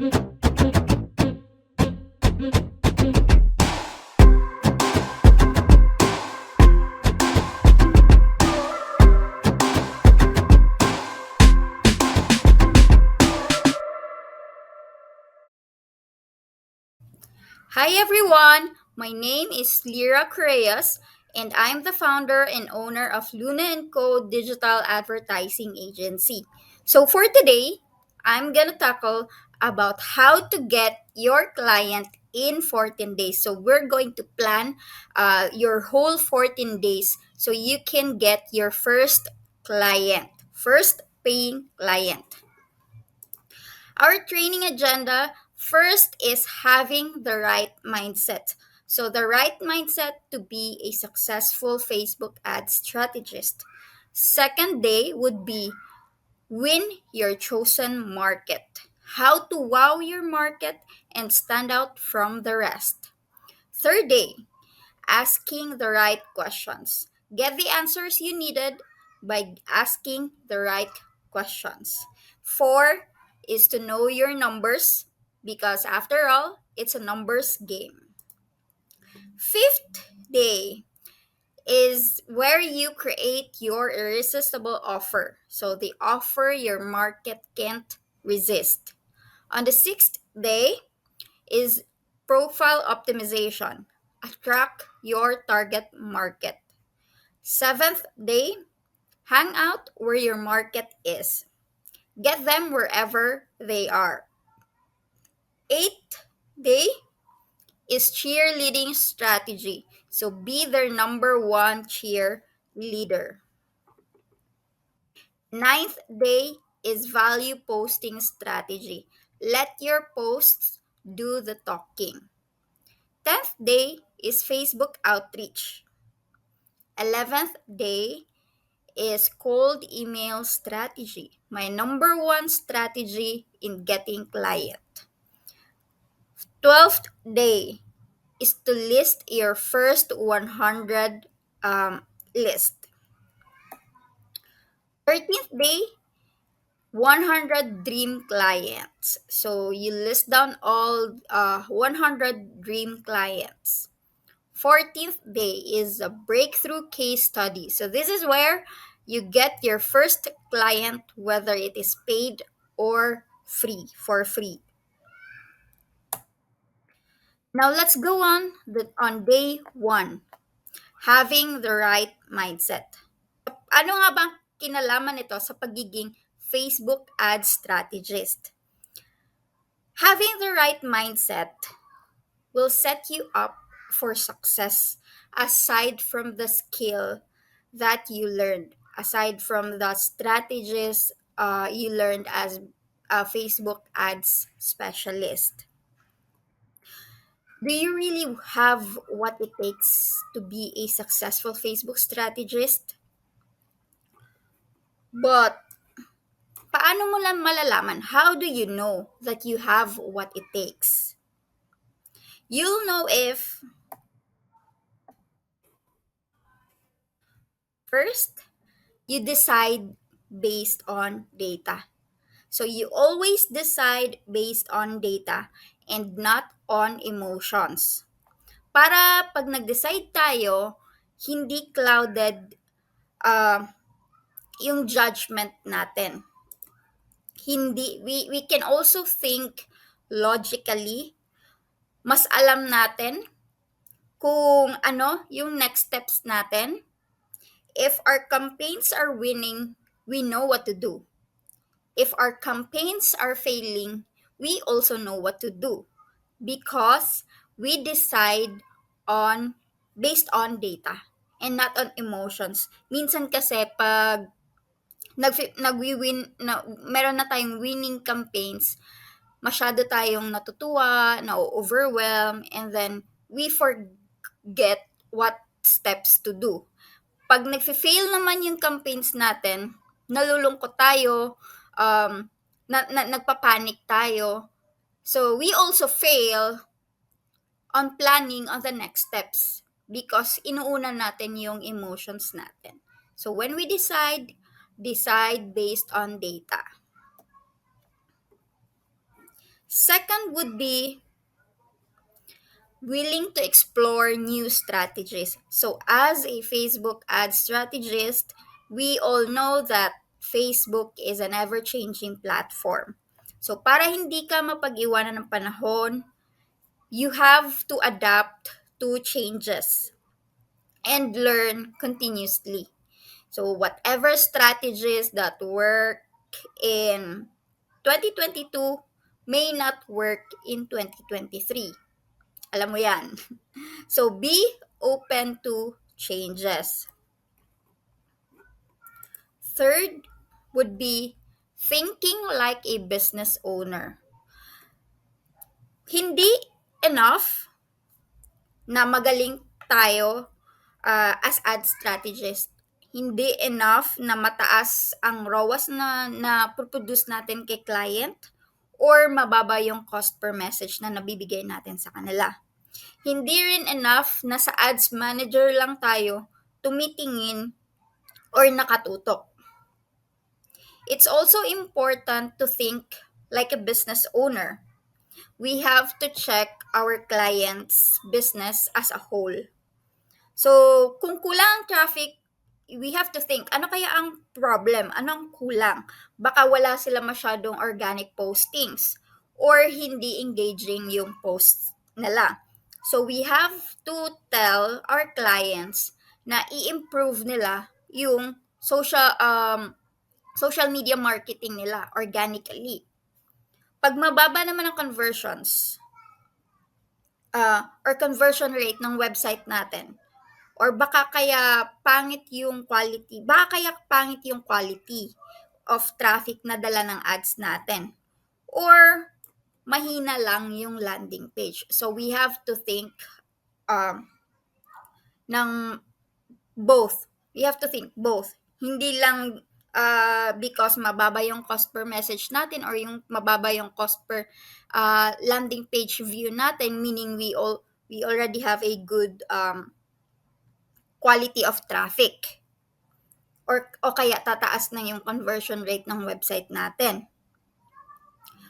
Hi everyone, my name is Lyra Correas and I'm the founder and owner of Luna & Co. Digital Advertising Agency. So for today, I'm gonna tackle about how to get your client in 14 days. So we're going to plan your whole 14 days so you can get your first paying client. Our training agenda first is having the right mindset. So, the right mindset to be a successful Facebook ad strategist. Second day would be win your chosen market. How to wow your market and stand out from the rest. Third day, asking the right questions. Get the answers you needed by asking the right questions. Four is to know your numbers because, after all, it's a numbers game. Fifth day is where you create your irresistible offer. So, the offer your market can't resist. On the sixth day is profile optimization. Attract your target market. Seventh day, hang out where your market is. Get them wherever they are. Eighth day is cheerleading strategy. So be their number one cheerleader. Ninth day is value posting strategy. Let your posts do the talking. 10th day is Facebook outreach. 11th day is cold email strategy. My number one strategy in getting client. 12th day is to list your first 100 list. 13th day, 100 dream clients. So you list down all 100 dream clients. 14th day is a breakthrough case study. So this is where you get your first client, whether it is paid or for free. Now let's go on day 1, having the right mindset. Ano nga bang kinalaman nito sa pagiging Facebook ad strategist? Having the right mindset will set you up for success aside from the skill that you learned, aside from the strategies you learned as a Facebook ads specialist. Do you really have what it takes to be a successful Facebook strategist? But paano mo lang malalaman? How do you know that you have what it takes? You'll know if first you decide based on data. So you always decide based on data and not on emotions. Para pag nag-decide tayo, hindi clouded uh, yung judgment natin. We can also think logically. Mas alam natin kung ano yung next steps natin. If our campaigns are winning, we know what to do. If our campaigns are failing, we also know what to do because we decide on based on data and not on emotions. Minsan kasi pag nagwi-win na meron na tayong winning campaigns, masyado tayong natutuwa, na-overwhelm, and then we forget what steps to do. Pag nagfe-fail naman yung campaigns natin, nalulungkot tayo, nagpapanik tayo. So, we also fail on planning on the next steps because inuuna natin yung emotions natin. So, when we decide based on data. Second would be willing to explore new strategies. So, as a Facebook ad strategist, we all know that Facebook is an ever changing platform. So, para hindi ka mapag-iwanan ng panahon, you have to adapt to changes and learn continuously. So, whatever strategies that work in 2022 may not work in 2023. Alam mo yan. So, be open to changes. Third would be thinking like a business owner. Hindi enough na magaling tayo as ad strategist. Hindi enough na mataas ang ROAS na produce natin kay client or mababa yung cost per message na nabibigay natin sa kanila. Hindi rin enough na sa ads manager lang tayo tumitingin or nakatutok. It's also important to think like a business owner. We have to check our client's business as a whole. So, kung kulang ang traffic, we have to think, ano kaya ang problem? Anong kulang? Baka wala sila masyadong organic postings or hindi engaging yung posts nila. So, we have to tell our clients na i-improve nila yung social media marketing nila organically. Pag mababa naman ang conversions or conversion rate ng website natin, or baka kaya pangit yung quality of traffic na dala ng ads natin, or mahina lang yung landing page. So we have to think um, ng both. We have to think both. Hindi lang because mababa yung cost per message natin or yung mababa yung cost per landing page view natin, meaning we already have a good quality of traffic. O kaya tataas na yung conversion rate ng website natin.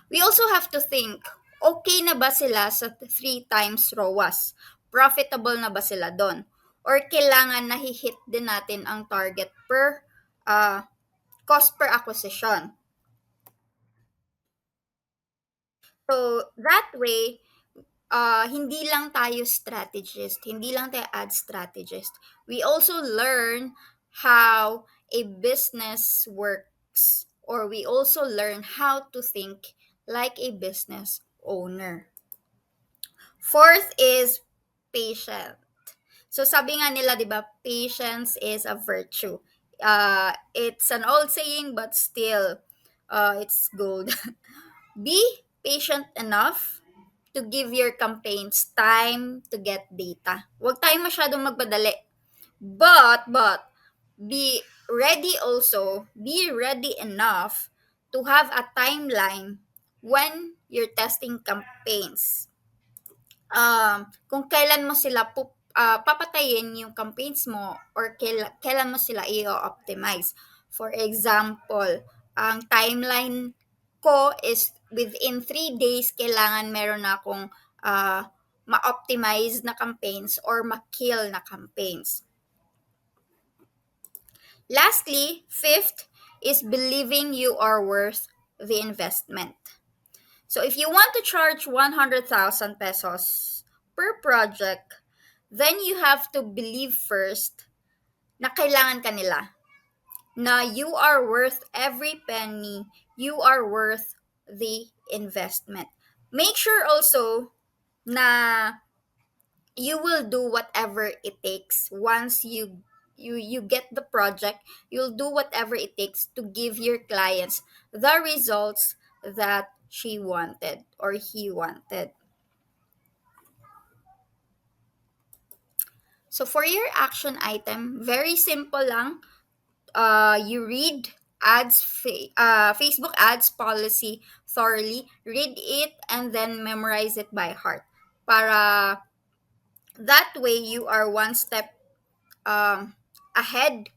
We also have to think, okay na ba sila sa 3 times ROAS? Profitable na ba sila doon? Or kailangan nahi-hit din natin ang target per cost per acquisition. So, that way, hindi lang tayo strategist, hindi lang tayo ad strategist. We also learn how a business works, or we also learn how to think like a business owner. Fourth is patient. So sabi nga nila, 'di ba, patience is a virtue. It's an old saying but still it's gold. Be patient enough to give your campaigns time to get data. Huwag tayong masyadong magpadali. But be ready also, be ready enough to have a timeline when you're testing campaigns. Kung kailan mo sila papatayin yung campaigns mo or kailan mo sila i-optimize. For example, ang timeline ko is within 3 days kailangan meron na akong ma-optimize na campaigns or ma-kill na campaigns. Lastly, fifth is believing you are worth the investment. So if you want to charge 100,000 pesos per project, then you have to believe first na kailangan ka nila. Na you are worth every penny, you are worth the investment. Make sure also na you will do whatever it takes once you get the project. You'll do whatever it takes to give your clients the results that she wanted or he wanted. So for your action item, very simple lang. You read Facebook ads policy thoroughly, read it and then memorize it by heart. Para that way you are one step ahead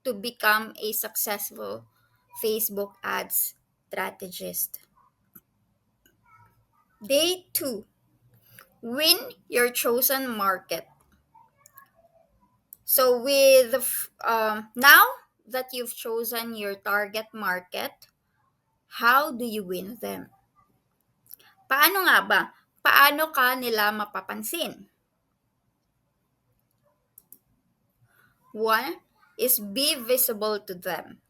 to become a successful Facebook ads strategist. Day 2, win your chosen market. So now that you've chosen your target market, how do you win them? Paano nga ba? Paano ka nila mapapansin? One is be visible to them.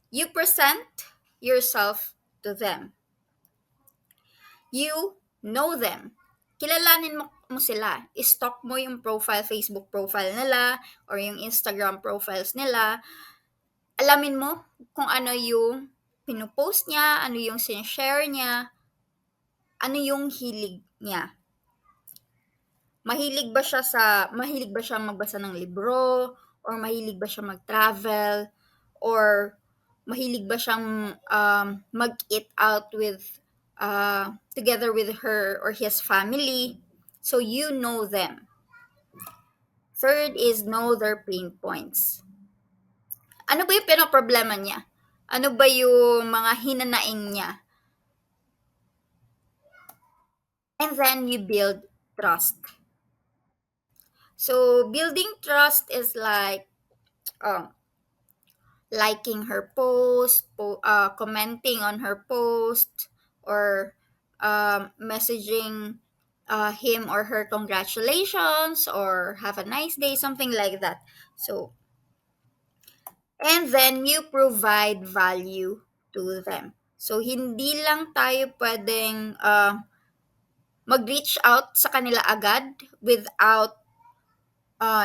You present yourself to them. You know them. Kilalanin mo sila. I-stalk mo yung Facebook profile nila or yung Instagram profiles nila. Alamin mo kung ano yung pinupost niya, ano yung sinishare niya, ano yung hilig niya. Mahilig ba siya magbasa ng libro, or mahilig ba siya mag-travel, or mahilig ba siyang mag-eat out together with her or his family. So you know them. Third is know their pain points. Ano ba yung pinoproblema niya? Ano ba yung mga hinanaing niya? And then you build trust. So building trust is like liking her post, commenting on her post, or messaging him or her congratulations or have a nice day, something like that. So, and then you provide value to them. So, hindi lang tayo pwedeng mag-reach out sa kanila agad without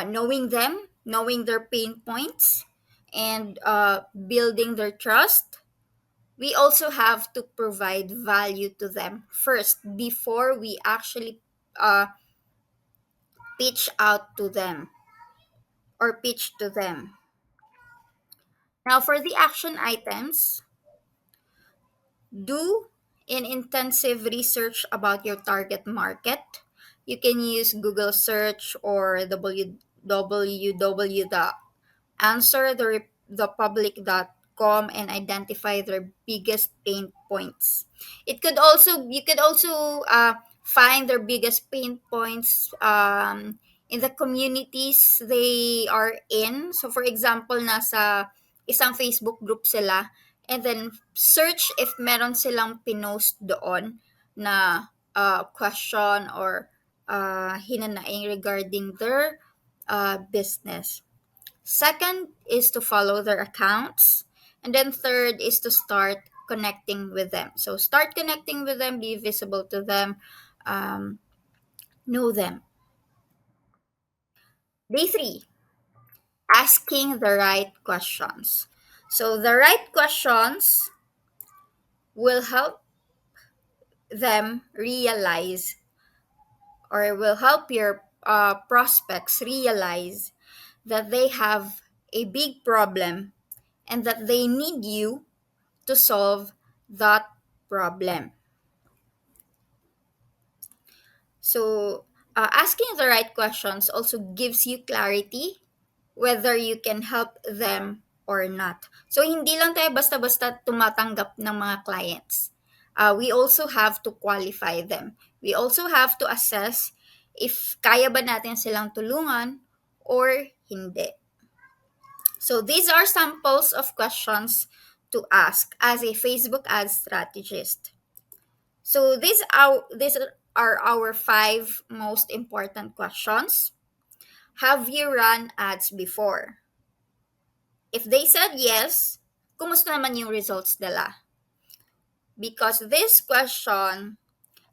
knowing them, knowing their pain points, and building their trust. We also have to provide value to them first before we actually pitch out to them or pitch to them. Now, for the action items, do an intensive research about your target market. You can use Google search or www.answerthepublic.com and identify their biggest pain points. You could also find their biggest pain points in the communities they are in. So for example, nasa isang Facebook group sila, and then search if meron silang pinost doon na question or hinanaing regarding their business. Second is to follow their accounts. And then third is to start connecting with them. So start connecting with them, be visible to them, know them. Day 3, asking the right questions. So the right questions will help them realize, or will help your prospects realize that they have a big problem and that they need you to solve that problem. So, asking the right questions also gives you clarity whether you can help them or not. So, hindi lang tayo basta-basta tumatanggap ng mga clients. We also have to qualify them. We also have to assess if kaya ba natin silang tulungan or hindi. So, these are samples of questions to ask as a Facebook ads strategist. So, these are our 5 most important questions. Have you run ads before? If they said yes, kumusta naman yung results nila? Because this question,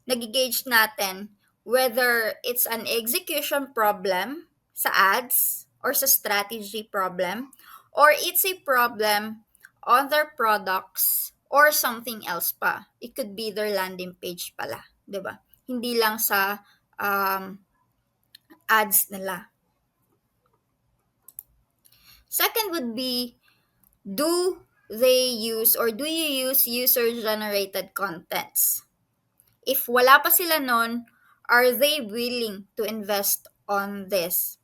nagigauge natin whether it's an execution problem sa ads or sa strategy problem, or it's a problem on their products or something else pa. It could be their landing page pala, 'di ba? Hindi lang sa ads nila. Second would be, do you use user-generated contents? If wala pa sila nun, are they willing to invest on this?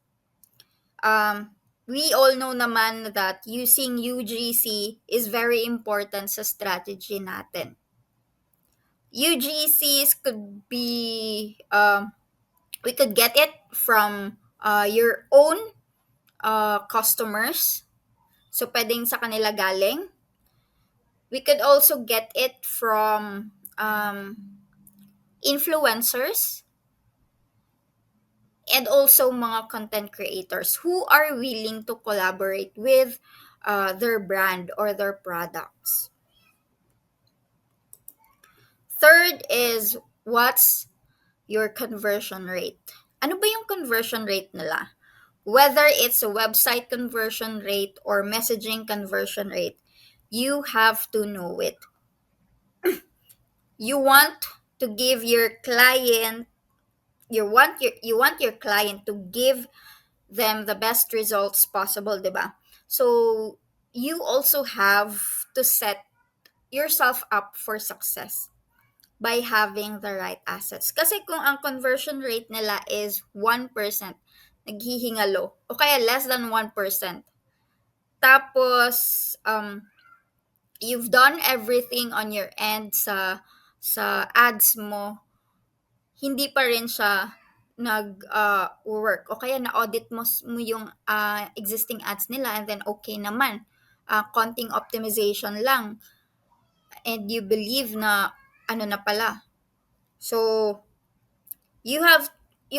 We all know naman that using UGC is very important sa strategy natin. UGCs could be, we could get it from your own customers. So, pwedeng sa kanila galing. We could also get it from influencers and also mga content creators who are willing to collaborate with their brand or their products. Third is, what's your conversion rate? Ano ba yung conversion rate nila? Whether it's a website conversion rate or messaging conversion rate, you have to know it. You want to give your client, you want your client to give them the best results possible, 'di ba? So you also have to set yourself up for success by having the right assets. Kasi kung ang conversion rate nila is 1%, naghihingalo, o kaya less than 1%, tapos you've done everything on your end sa ads mo, hindi pa rin siya nag-work. O kaya na-audit mo yung existing ads nila and then okay naman. Konting optimization lang. And you believe na ano na pala. So, you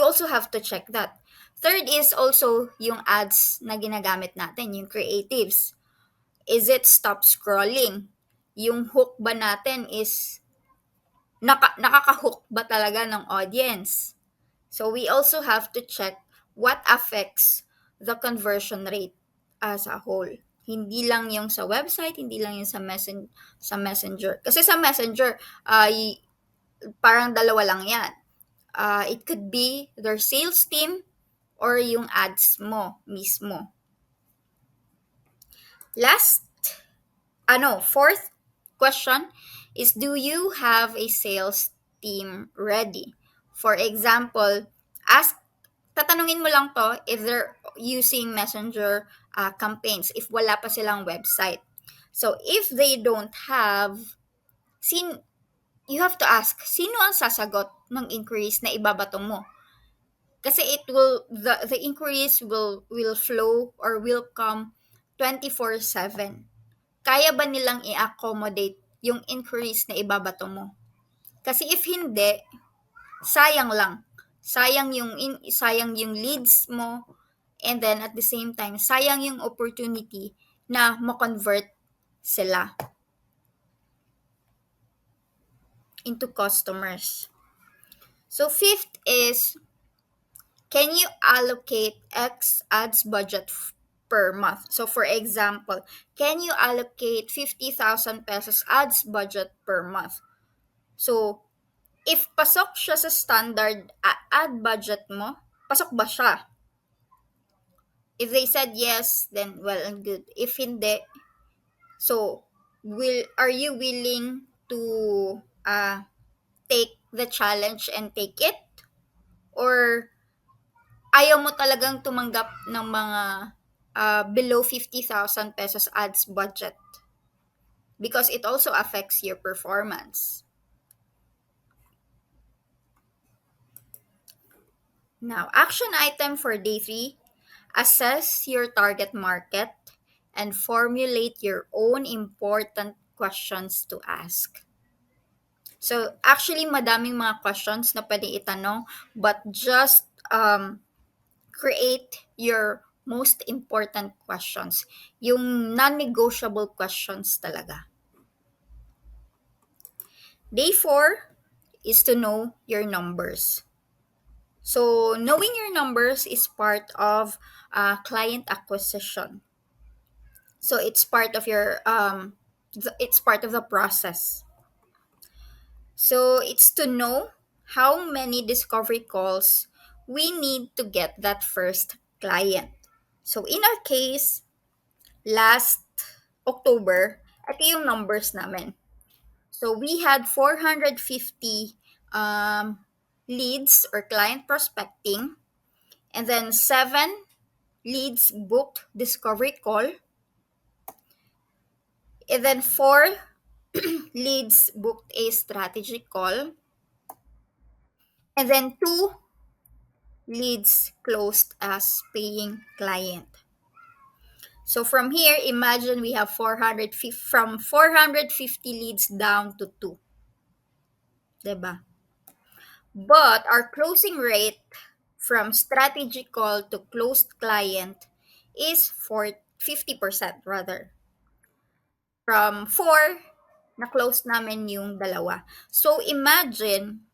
also have to check that. Third is also yung ads na ginagamit natin, yung creatives. Is it stop scrolling? Yung hook ba natin is nakaka-hook ba talaga ng audience? So we also have to check what affects the conversion rate as a whole. Hindi lang yung sa website, hindi lang yung sa Messenger. Kasi sa Messenger, parang dalawa lang yan. It could be their sales team or yung ads mo mismo. Fourth question is, do you have a sales team ready? For example, tatanungin mo lang to if they're using Messenger campaigns, if wala pa silang website. So, if they don't have, you have to ask, sino ang sasagot ng inquiries na ibabato mo? Kasi the inquiries will flow or will come 24/7. Kaya ba nilang i-accommodate yung inquiries na ibabato mo? Kasi if hindi, sayang lang. Sayang yung leads mo, and then at the same time, sayang yung opportunity na ma-convert sila into customers. So fifth is, can you allocate X ads budget per month? So for example, can you allocate 50,000 pesos ads budget per month? So if pasok siya sa standard ad budget mo, pasok ba siya? If they said yes, then well and good. If hindi, so are you willing to take the challenge and take it? Or ayaw mo talagang tumanggap ng mga below 50,000 pesos ads budget? Because it also affects your performance. Now, action item for day 3, assess your target market and formulate your own important questions to ask. So, actually, madaming mga questions na pwede itanong, but just create your most important questions. Yung non-negotiable questions talaga. Day 4 is to know your numbers. So, knowing your numbers is part of client acquisition. So, it's part of it's part of the process. So, it's to know how many discovery calls we need to get that first client. So, in our case, last October, ito yung numbers namin. So, we had 450 leads or client prospecting, and then 7 leads booked discovery call, and then 4 leads booked a strategy call, and then 2 leads closed as paying client. So from here, imagine we have 450 from 450 leads down to 2, 'di ba? But our closing rate from strategy call to closed client is for 50% rather. From 4, na-close namin yung dalawa. So imagine,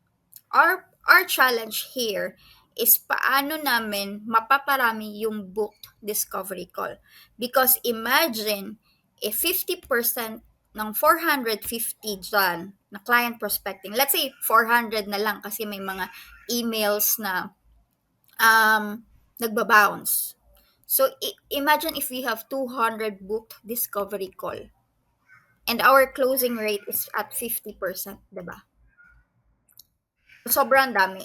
our challenge here is paano namin mapaparami yung booked discovery call. Because imagine, if 50% ng 450 dyan na client prospecting, let's say 400 na lang kasi may mga emails na nagbabounce. So imagine if we have 200 booked discovery call and our closing rate is at 50%, 'di ba? Sobrang dami.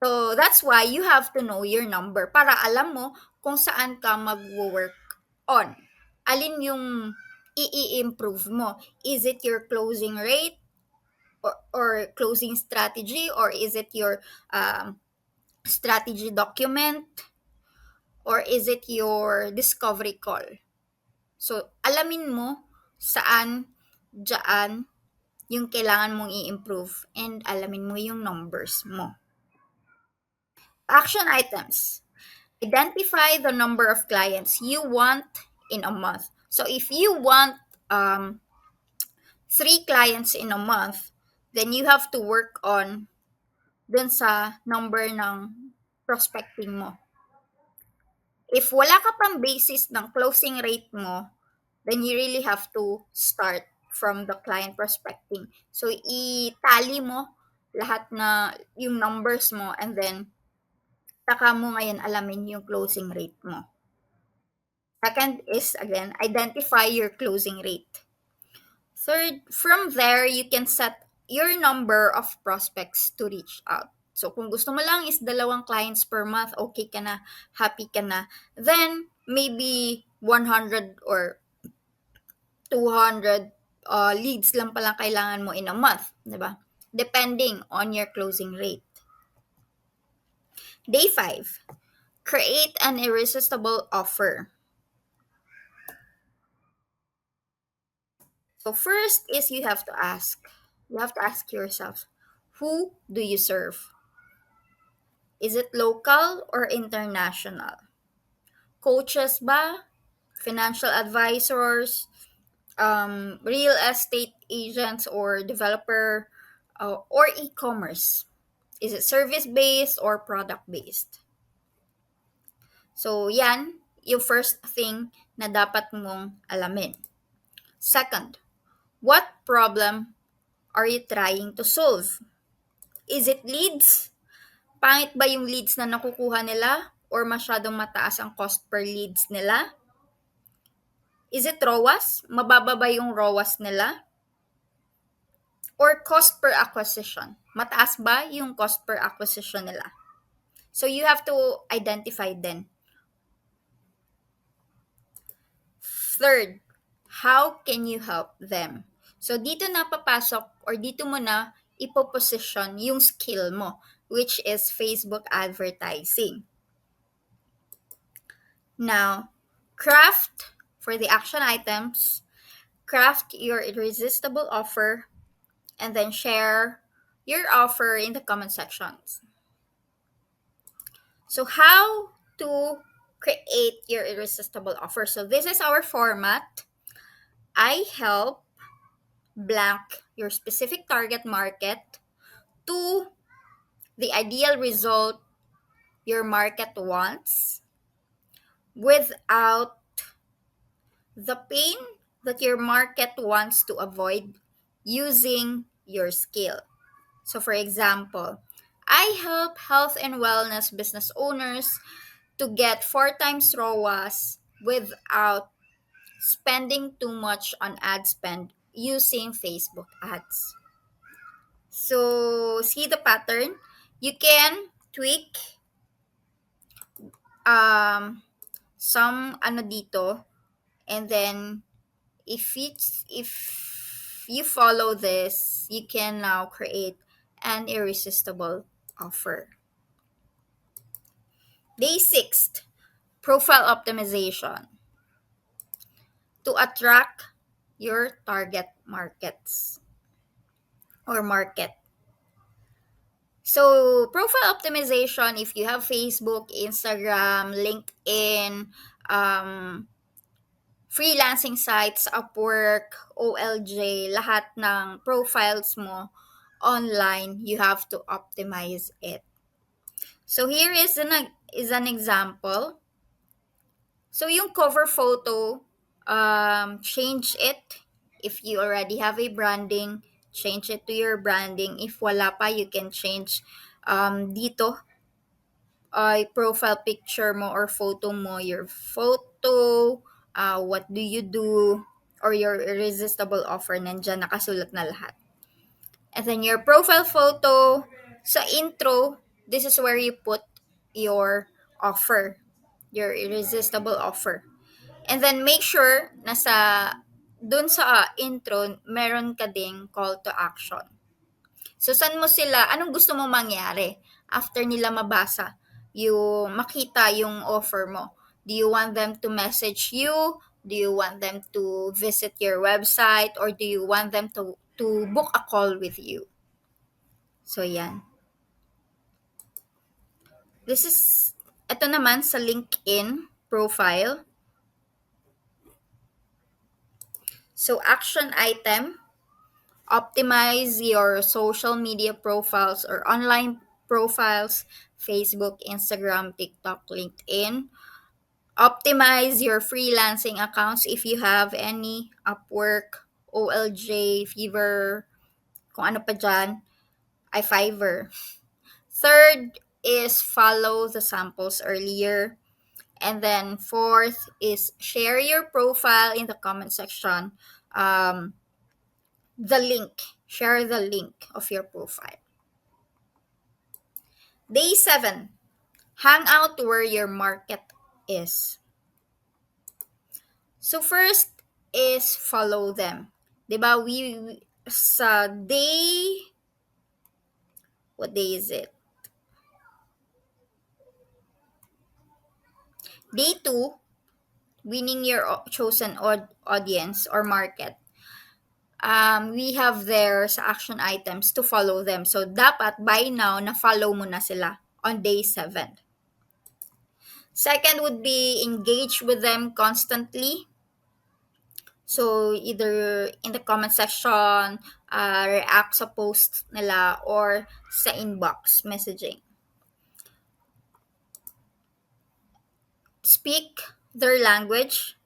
So, that's why you have to know your number para alam mo kung saan ka mag-work on. Alin yung i-improve mo? Is it your closing rate or closing strategy, or is it your strategy document, or is it your discovery call? So, alamin mo saan dyan yung kailangan mong i-improve and alamin mo yung numbers mo. Action items. Identify the number of clients you want in a month. So if you want 3 clients in a month, then you have to work on dun sa number ng prospecting mo. If wala ka pang basis ng closing rate mo, then you really have to start from the client prospecting. So i-tally mo lahat na yung numbers mo, and then saka mo ngayon alamin yung closing rate mo. Second is, again, identify your closing rate. Third, from there, you can set your number of prospects to reach out. So, kung gusto mo lang is 2 clients per month, okay ka na, happy ka na, then maybe 100 or 200 leads lang pala kailangan mo in a month, di ba? Depending on your closing rate. Day 5, create an irresistible offer. So first is you have to ask yourself, who do you serve? Is it local or international? Coaches ba? Financial advisors? Real estate agents or developer? Or e-commerce? Is it service-based or product-based? So yan, yung first thing na dapat mong alamin. Second, what problem are you trying to solve? Is it leads? Pangit ba yung leads na nakukuha nila? Or masyadong mataas ang cost per leads nila? Is it ROAS? Mababa ba yung ROAS nila? Or cost per acquisition? Mataas ba yung cost per acquisition nila? So you have to identify then. Third, how can you help them? So dito na papasok or dito mo na ipoposition yung skill mo, which is Facebook advertising. Now, craft for the action items, craft your irresistible offer, and then share your offer in the comment sections. So how to create your irresistible offer? So this is our format. I help blank your specific target market to the ideal result your market wants without the pain that your market wants to avoid using your skill. So for example, I help health and wellness business owners to get 4 times ROAS without spending too much on ad spend using Facebook ads. So, see the pattern? You can tweak some ano dito, and then if you follow this, you can now create an irresistible offer. Day 6, profile optimization to attract your target markets or market. So, profile optimization, if you have Facebook, Instagram, LinkedIn, um, freelancing sites, Upwork, OLJ, lahat ng profiles mo online, you have to optimize it. So, here is an example. So, yung cover photo, change it. If you already have a branding, change it to your branding. If wala pa, you can change dito ay profile picture mo or photo mo, your photo, what do you do, or your irresistible offer, nandyan nakasulat na lahat. And then your profile photo, sa intro, this is where you put your offer, your irresistible offer. And then make sure na dun sa intro, meron ka ding call to action. So, saan mo sila, anong gusto mo mangyari after nila mabasa, yung makita yung offer mo? Do you want them to message you? Do you want them to visit your website? Or do you want them to book a call with you? So, yan. Ito naman sa LinkedIn profile. So, action item, optimize your social media profiles or online profiles, Facebook, Instagram, TikTok, LinkedIn. Optimize your freelancing accounts if you have any, Upwork, OLJ, Fiverr, kung ano pa dyan, Fiverr. Third is follow the samples earlier. And then fourth is share your profile in the comment section. Share the link of your profile. Day 7, hang out where your market is. So first is follow them. 'Di ba? Sa day, what day is it? Day 2, winning your chosen audience or market. We have there sa action items to follow them. So dapat by now na follow mo na sila on day 7. Second would be engage with them constantly. So, either in the comment section, react sa post nila, or sa inbox messaging. Speak their language.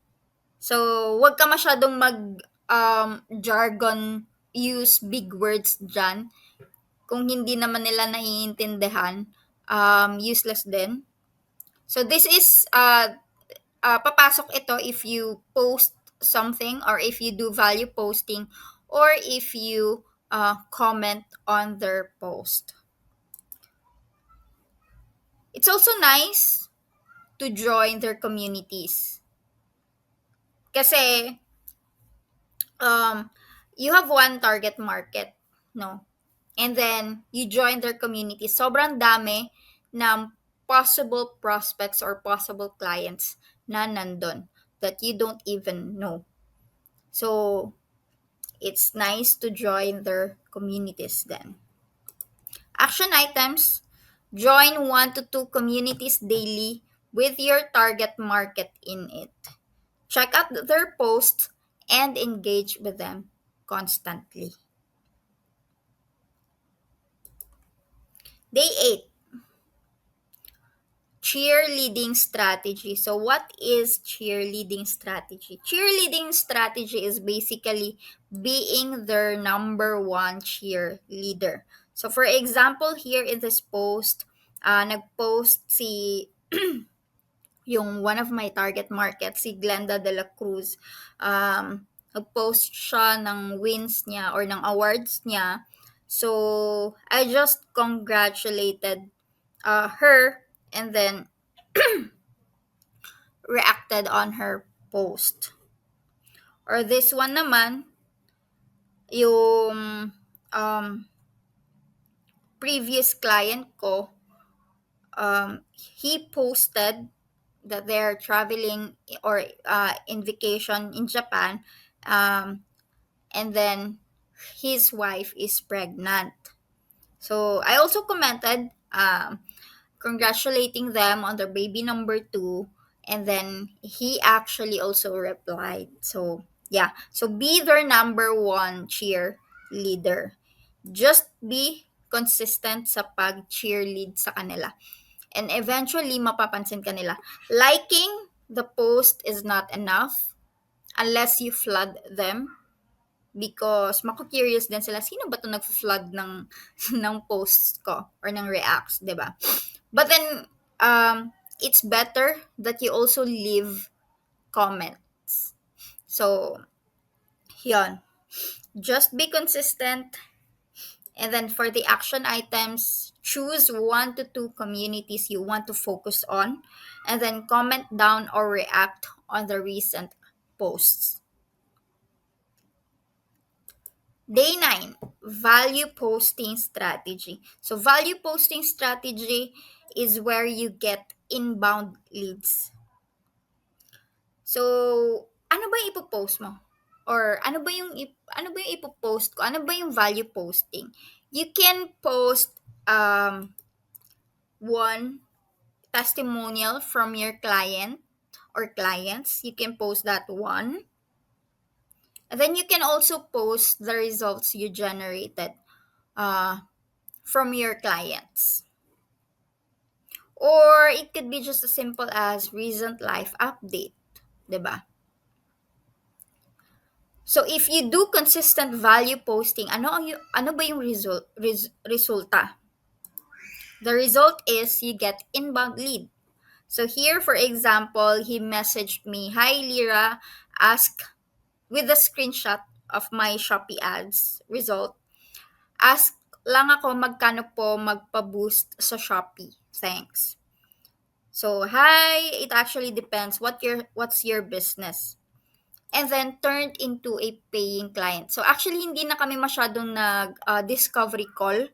So, wag ka masyadong jargon, use big words dyan. Kung hindi naman nila naiintindihan, useless din. So, this is papasok ito if you post something, or if you do value posting, or if you comment on their post. It's also nice to join their communities. Kasi you have one target market, no? And then you join their community. Sobrang dami ng possible prospects or possible clients na nandun that you don't even know. So, it's nice to join their communities then. Action items, join 1 to 2 communities daily with your target market in it. Check out their posts and engage with them constantly. Day 8, cheerleading strategy. So what is cheerleading strategy? Cheerleading strategy is basically being their number one cheerleader. So for example, here in this post, nag-post yung one of my target market, si Glenda de la Cruz. Nag-post siya ng wins niya or ng awards niya. So I just congratulated her, and then reacted on her post. Or this one naman, yung previous client ko, he posted that they're traveling or in vacation in Japan, um, and then his wife is pregnant. So I also commented, congratulating them on their baby number two, and then he actually also replied. So yeah, so be their number one cheerleader. Just be consistent sa pag-cheerlead sa kanila. And eventually, mapapansin ka nila. Liking the post is not enough unless you flood them, because mako-curious din sila, sino ba 'to nag-flood ng ng posts ko or ng reacts, 'di ba? But then, it's better that you also leave comments. So, yun. Just be consistent. And then for the action items, choose 1 to 2 communities you want to focus on. And then comment down or react on the recent posts. Day 9, value posting strategy. So, value posting strategy is where you get inbound leads. So, ano ba yung ipo-post mo? Or ano ba yung ipo-post ko? Ano ba yung value posting? You can post one testimonial from your client or clients. You can post that one. And then you can also post the results you generated uh, from your clients. Or it could be just as simple as recent life update, 'di ba? So if you do consistent value posting, ano ba yung resulta? The result is you get inbound lead. So here, for example, he messaged me, "Hi Lyra, ask," with a screenshot of my Shopee ads result. "Ask lang ako magkano po magpa-boost sa Shopee. Thanks." So, "Hi, it actually depends what's your business." And then turned into a paying client. So actually hindi na kami masyadong discovery call,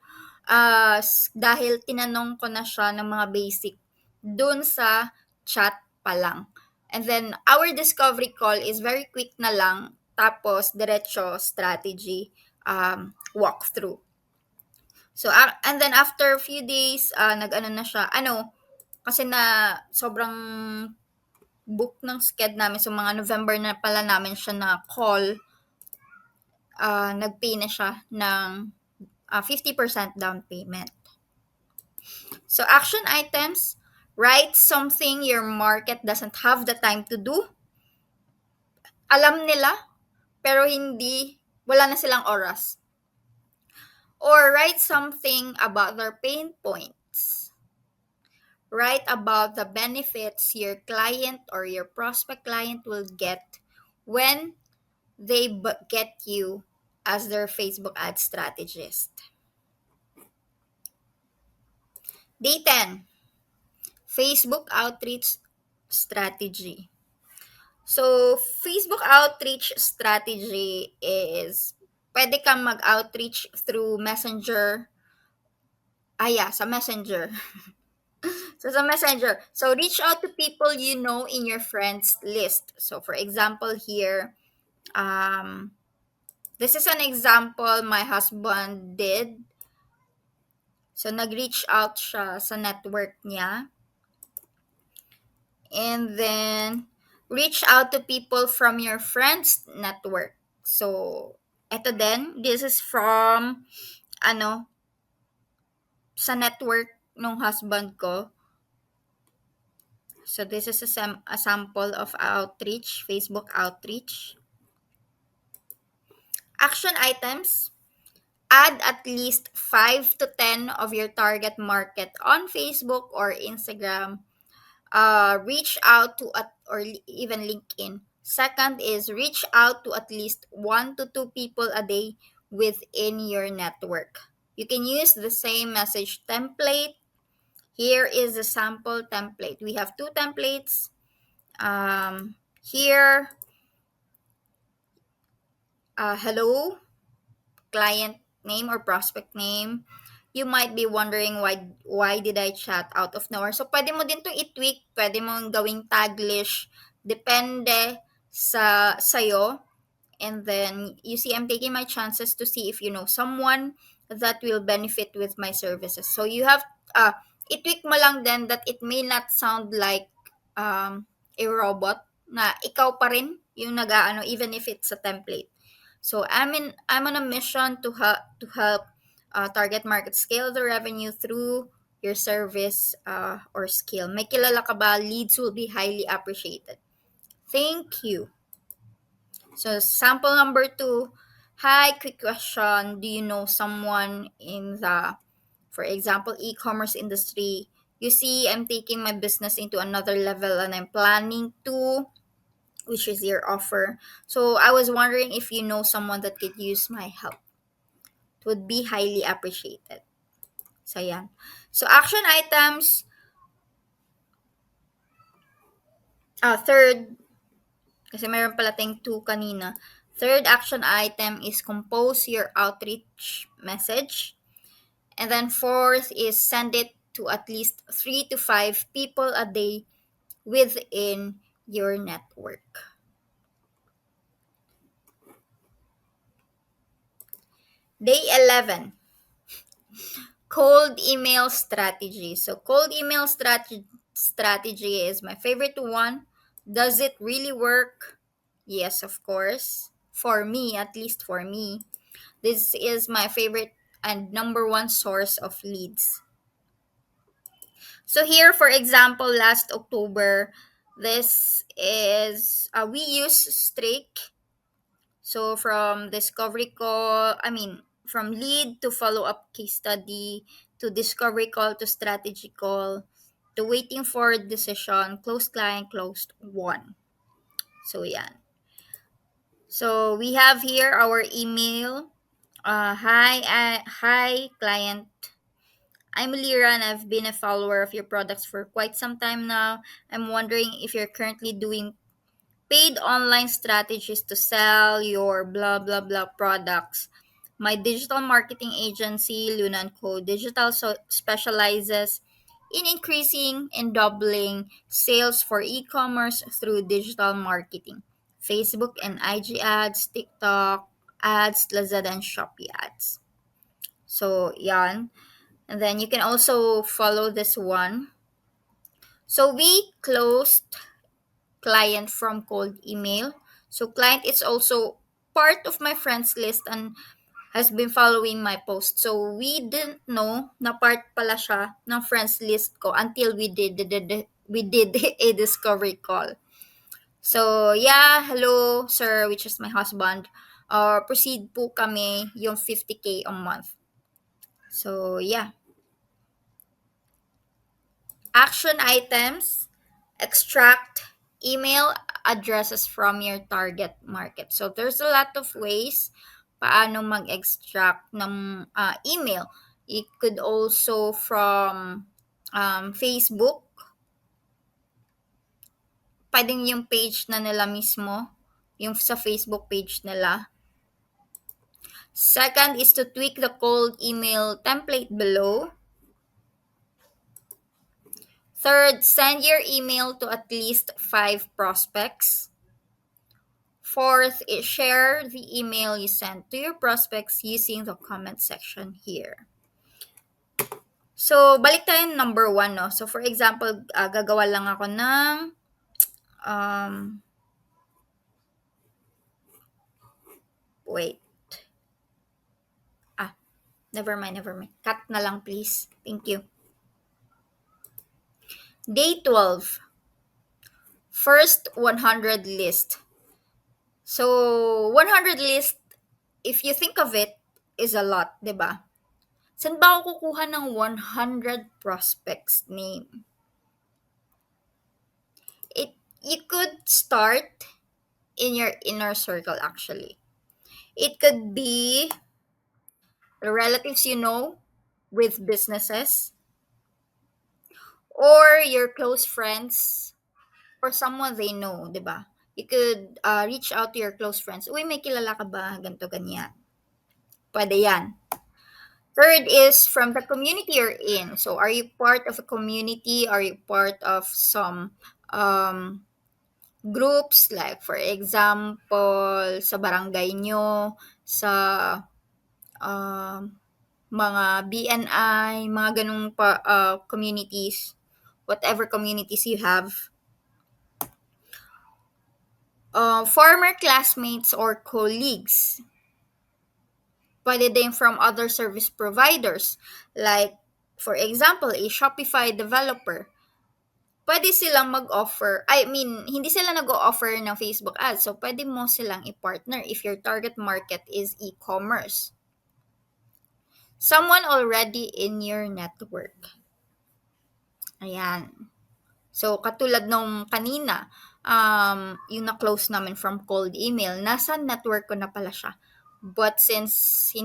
dahil tinanong ko na siya ng mga basic dun sa chat pa lang. And then our discovery call is very quick na lang, tapos diretso strategy walkthrough. So and then after a few days, nag-ano na siya, kasi na sobrang book ng sked namin. So, mga November na pala namin siya na call. Nag-pay na siya ng 50% down payment. So, action items, write something your market doesn't have the time to do. Alam nila, pero wala na silang oras. Or write something about their pain points. Write about the benefits your client or your prospect client will get when they get you as their Facebook ad strategist. Day 10, Facebook outreach strategy. So, Facebook outreach strategy is pwede kang mag-outreach through Messenger. Sa Messenger. So, sa Messenger. So, reach out to people you know in your friends list. So, for example here, this is an example my husband did. So, nag-reach out siya sa network niya. And then, reach out to people from your friends' network. So, eto din, this is from, sa network ng husband ko. So, this is a sample of outreach, Facebook outreach. Action items. Add at least 5 to 10 of your target market on Facebook or Instagram. Reach out to or even LinkedIn. Second is reach out to at least 1 to 2 people a day within your network. You can use the same message template. Here is the sample template. We have 2 templates. Here, hello. client name or prospect name, you might be wondering why did I chat out of nowhere. So pwede mo din 'tong i-tweak, pwede mong gawing taglish, depende sa'yo. And then you see I'm taking my chances to see if you know someone that will benefit with my services. So you have i-tweak mo lang then that it may not sound like a robot, na ikaw pa rin yung nag-aano even if it's a template. So I'm on a mission to help target market scale the revenue through your service or skill. May kilala ka ba? Leads will be highly appreciated. Thank you. So sample number 2. Hi, quick question. Do you know someone in the, for example, e-commerce industry? You see, I'm taking my business into another level and I'm planning to, which is your offer. So I was wondering if you know someone that could use my help. It would be highly appreciated. So yan. So action items, third, kasi mayroon pala tayong 2 kanina. Third action item is compose your outreach message. And then fourth is send it to at least 3 to 5 people a day within your network. Day 11, cold email strategy. So cold email strategy is my favorite one. Does it really work? Yes, of course. For me, at least for me, this is my favorite and number one source of leads. So here, for example, last October, this is we use Streak. So from discovery call, from lead to follow up case study to discovery call to strategy call to waiting for decision, closed client, closed one. So yeah. So we have here our email. Hi client. I'm Lira and I've been a follower of your products for quite some time now. I'm wondering if you're currently doing paid online strategies to sell your blah blah blah products. My digital marketing agency, Luna & Co. Digital specializes in increasing and doubling sales for e-commerce through digital marketing. Facebook and IG ads, TikTok ads, Lazada and Shopee ads. So, yan. And then you can also follow this one. So we closed client from cold email. So client is also part of my friends list and has been following my post. So we didn't know na part pala siya ng friends list ko until we did a discovery call. So yeah, hello sir, which is my husband. Proceed po kami yung 50K a month. So yeah. Action items, extract email addresses from your target market. So there's a lot of ways paano mag-extract ng email. It could also from Facebook. Pwedeng yung page na nila mismo, yung sa Facebook page nila. Second is to tweak the cold email template below. Third, send your email to at least 5 prospects. Fourth is share the email you sent to your prospects using the comment section here. So, balik tayo number 1, no? So, for example, gagawa lang ako ng wait. Never mind. Cut na lang, please. Thank you. Day 12. First 100 list. So, 100 list, if you think of it, is a lot, diba? Saan ba ako kukuha ng 100 prospects name? You could start in your inner circle actually. It could be the relatives you know with businesses or your close friends or someone they know, 'di ba? You could reach out to your close friends. Uy, may kilala ka ba? Ganto ganyan. Pwede yan. Third is from the community you're in. So, are you part of a community? Are you part of some groups? Like, for example, sa barangay nyo, sa um, mga BNI, mga ganung communities, whatever communities you have. Former classmates or colleagues. Pwede din from other service providers. Like, for example, a Shopify developer. Pwede silang mag-offer, I mean, hindi sila nag-o-offer ng Facebook ads. So, pwede mo silang i-partner if your target market is e-commerce. Someone already in your network. Ayan. So, katulad nung kanina, yung na-close namin from cold email, nasa network ko na pala siya. But since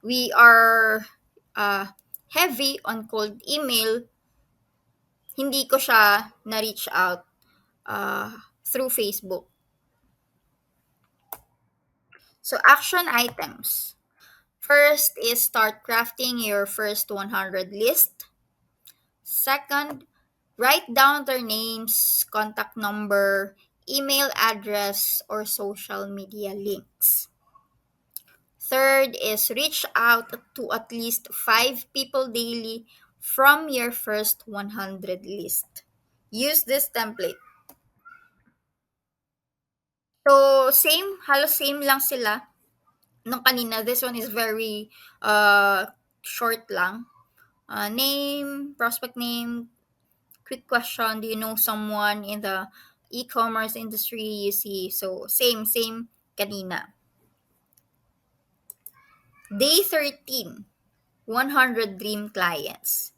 we are heavy on cold email, hindi ko siya na-reach out through Facebook. So, action items. First is start crafting your first 100 list. Second, write down their names, contact number, email address, or social media links. Third is reach out to at least 5 people daily from your first 100 list. Use this template. So, halos same lang sila. Nung kanina, this one is very short lang. Name, prospect name, quick question, do you know someone in the e-commerce industry you see? So, same kanina. Day 13, 100 dream clients.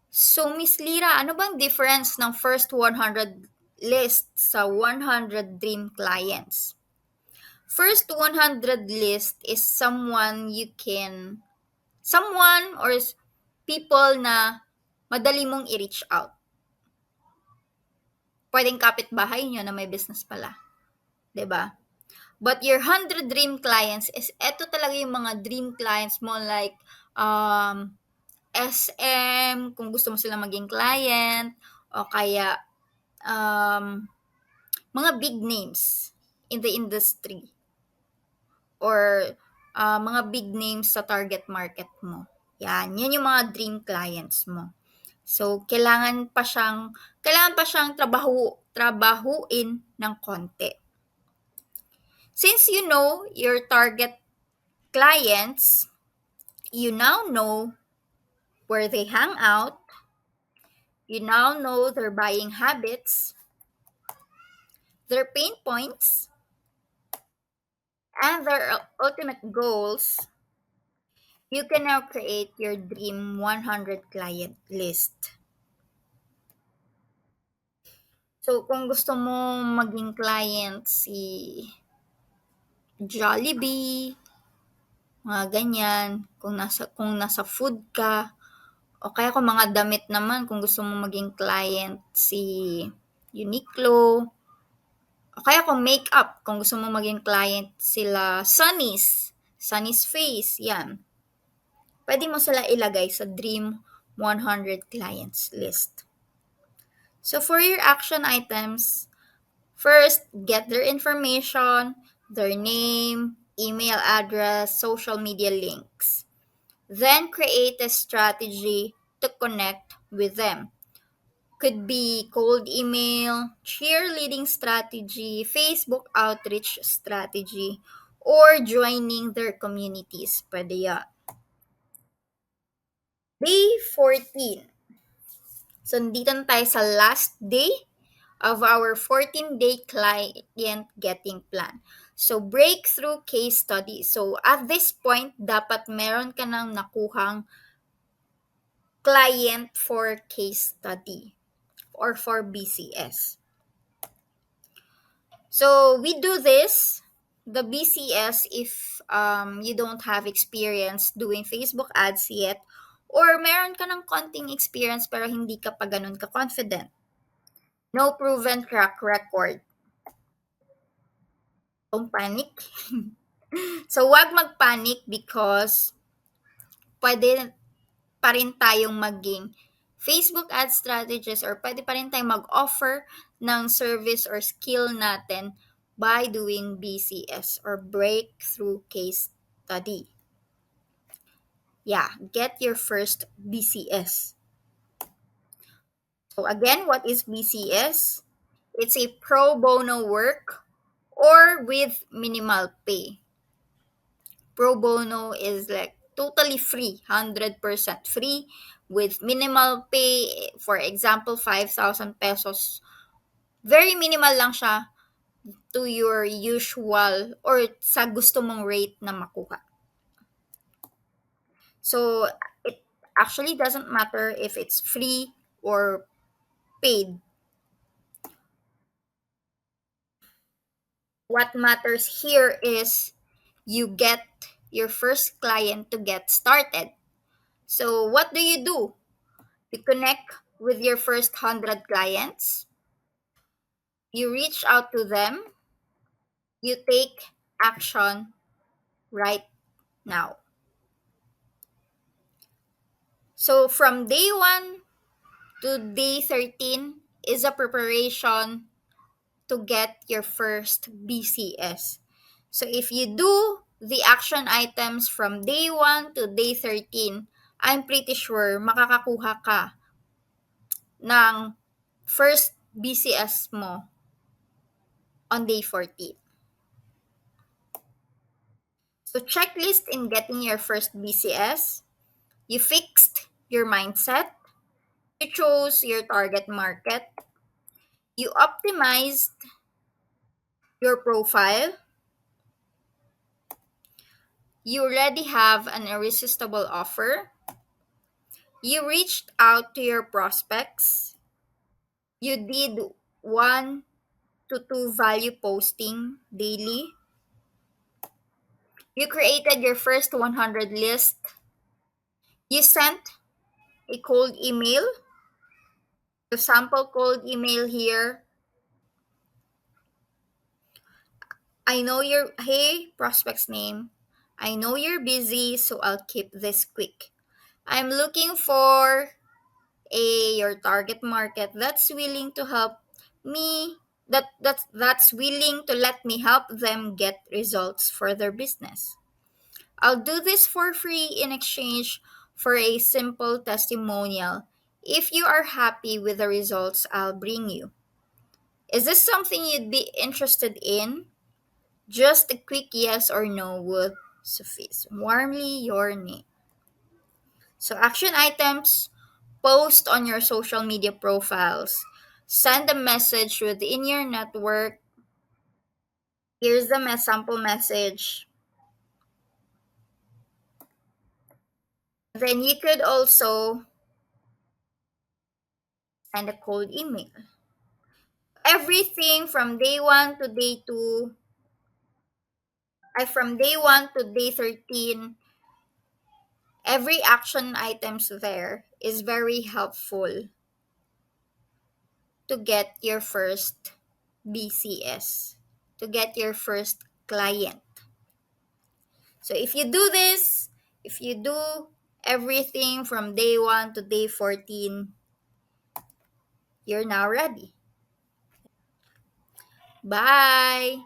So, Miss Lira, ano bang difference ng first 100 list sa 100 dream clients? First 100 list is someone or people na madali mong i-reach out. Pwedeng kapitbahay nyo na may business pala. 'Di ba? But your 100 dream clients is eto talaga yung mga dream clients mo, like SM, kung gusto mo silang maging client, o kaya mga big names in the industry, or mga big names sa target market mo. Yan yung mga dream clients mo. So, kailangan pa siyang trabahuin ng konti. Since you know your target clients, you now know where they hang out, you now know their buying habits, their pain points, and their ultimate goals. You can now create your dream 100 client list. So, kung gusto mo maging client si Jollibee, mga ganyan, kung nasa food ka, o kaya kung mga damit naman, kung gusto mo maging client si Uniqlo, o kaya kung makeup, kung gusto mo maging client sila Sunny's Face, yan. Pwede mo sila ilagay sa Dream 100 Clients list. So, for your action items, first, get their information, their name, email address, social media links. Then, create a strategy to connect with them. Could be cold email, cheerleading strategy, Facebook outreach strategy, or joining their communities. Pwede yan. Day 14. So, nandito na tayo sa last day of our 14-day client getting plan. So, breakthrough case study. So, at this point, dapat meron ka nang nakuhang client for case study or for BCS. So, we do this, the BCS, if you don't have experience doing Facebook ads yet, or meron ka ng konting experience pero hindi ka pa ganun ka-confident. No proven track record. Don't panic. So, wag magpanic because pwede pa rin tayong maging Facebook ad strategist or pwede pa rin tayong mag-offer ng service or skill natin by doing BCS or breakthrough case study. Yeah, get your first BCS. So again, what is BCS? It's a pro bono work or with minimal pay. Pro bono is like totally free, 100% free with minimal pay. For example, 5,000 pesos. Very minimal lang siya to your usual or sa gusto mong rate na makuha. So, it actually doesn't matter if it's free or paid. What matters here is you get your first client to get started. So, what do? You connect with your first 100 clients, you reach out to them, you take action right now. So, from day 1 to day 13 is a preparation to get your first BCS. So if you do the action items from day 1 to day 13, I'm pretty sure makakakuha ka ng first BCS mo on day 14. So checklist in getting your first BCS, you fixed your mindset, you chose your target market, you optimized your profile, you already have an irresistible offer, you reached out to your prospects, you did 1 to 2 value posting daily, you created your first 100 list, you sent a cold email, the sample cold email here. I know your, hey, prospect's name. I know you're busy, so I'll keep this quick. I'm looking for your target market that's willing to help me that's willing to let me help them get results for their business. I'll do this for free in exchange for a simple testimonial. If you are happy with the results I'll bring you. Is this something you'd be interested in? Just a quick yes or no would suffice. Warmly, your name. So, action items: post on your social media profiles, send a message within your network. Here's the sample message. Then you could also send a cold email. Everything from day 1 to day 2, from day 1 to day 13, every action items there is very helpful to get your first BCS, to get your first client. So if you do this, if you do everything from day 1 to day 14, you're now ready. Bye!